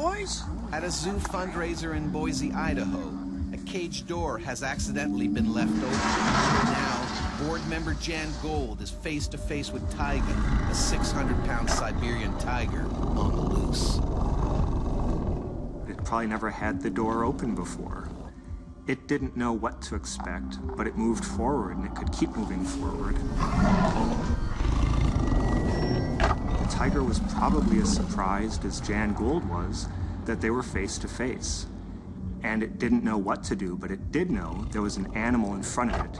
boys? At a zoo fundraiser in Boise, Idaho, a cage door has accidentally been left open. Now, board member Jan Gold is face to face with Taiga, a 600-pound Siberian tiger on the loose. It probably never had the door open before. It didn't know what to expect, but it moved forward and it could keep moving forward. The tiger was probably as surprised as Jan Gould was that they were face to face. And it didn't know what to do, but it did know there was an animal in front of it.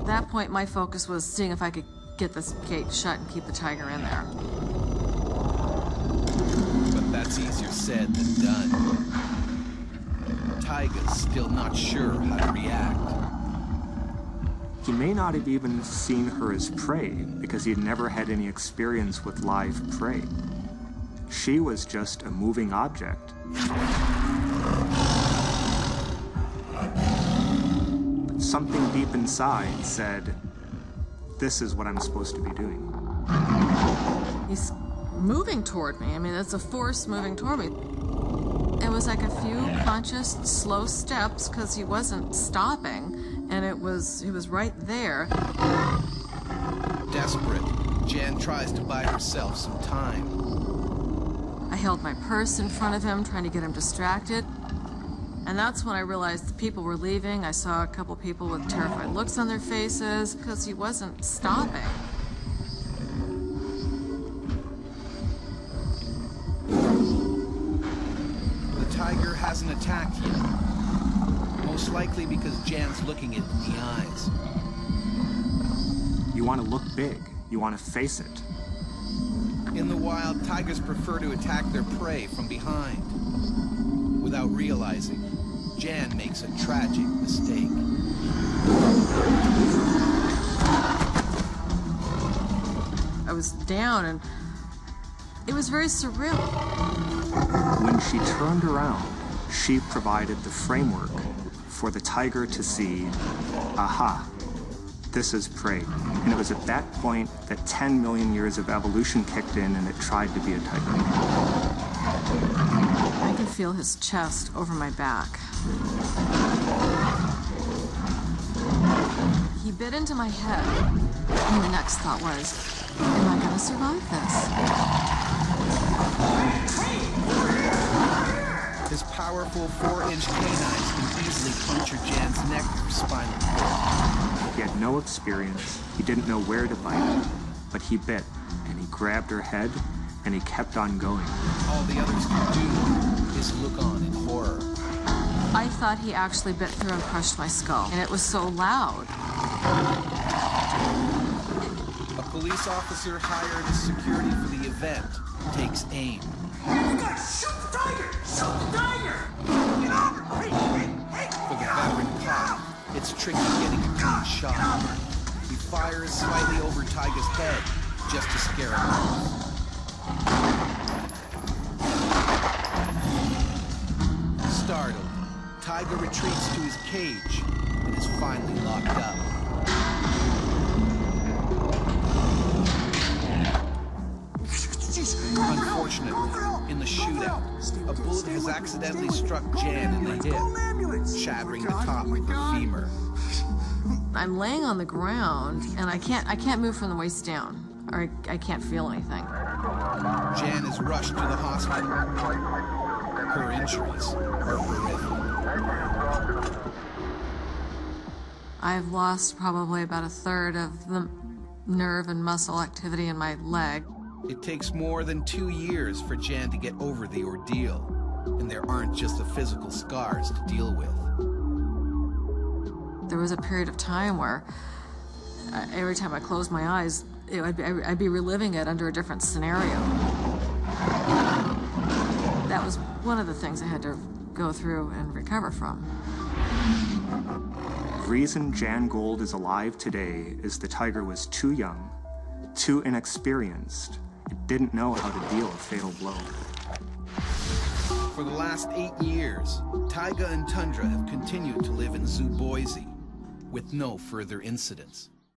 At that point, my focus was seeing if I could get this gate shut and keep the tiger in there. But that's easier said than done. Taiga's still not sure how to react. He may not have even seen her as prey because he had never had any experience with live prey. She was just a moving object. But something deep inside said, this is what I'm supposed to be doing. He's moving toward me. I mean, it's a force moving toward me. It was like a few conscious, slow steps because he wasn't stopping, and he was right there. Desperate, Jan tries to buy herself some time. I held my purse in front of him, trying to get him distracted. And that's when I realized the people were leaving. I saw a couple people with terrified looks on their faces because he wasn't stopping. The tiger hasn't attacked yet. Most likely because Jan's looking it in the eyes. You want to look big. You want to face it. In the wild, tigers prefer to attack their prey from behind. Without realizing, Jan makes a tragic mistake. I was down, and it was very surreal. When she turned around, she provided the framework for the tiger to see, aha, this is prey. And it was at that point that 10 million years of evolution kicked in and it tried to be a tiger. I could feel his chest over my back. He bit into my head, and the next thought was, am I going to survive this? His powerful 4-inch canines can easily puncture Jan's neck or spinal cord. He had no experience, he didn't know where to bite, but he bit, and he grabbed her head, and he kept on going. All the others can do is look on in horror. I thought he actually bit through and crushed my skull, and it was so loud. A police officer hired as security for the event takes aim. You gotta shoot the tiger! Shoot the tiger! Get over! Hey! For the veteran cop, it's tricky getting a clean shot. He fires slightly over Taiga's head just to scare him off. Startled, Taiga retreats to his cage and is finally locked up. Unfortunately, in the shootout, a bullet has accidentally struck Jan in the hip, shattering the top of her femur. I'm laying on the ground, and I can't move from the waist down, or I can't feel anything. Jan is rushed to the hospital. Her injuries are horrific. I've lost probably about a third of the nerve and muscle activity in my leg. It takes more than 2 years for Jan to get over the ordeal, and there aren't just the physical scars to deal with. There was a period of time where every time I closed my eyes, I'd be reliving it under a different scenario. That was one of the things I had to go through and recover from. The reason Jan Gould is alive today is the tiger was too young, too inexperienced. It didn't know how to deal a fatal blow. For the last 8 years, Taiga and Tundra have continued to live in Zoo Boise with no further incidents.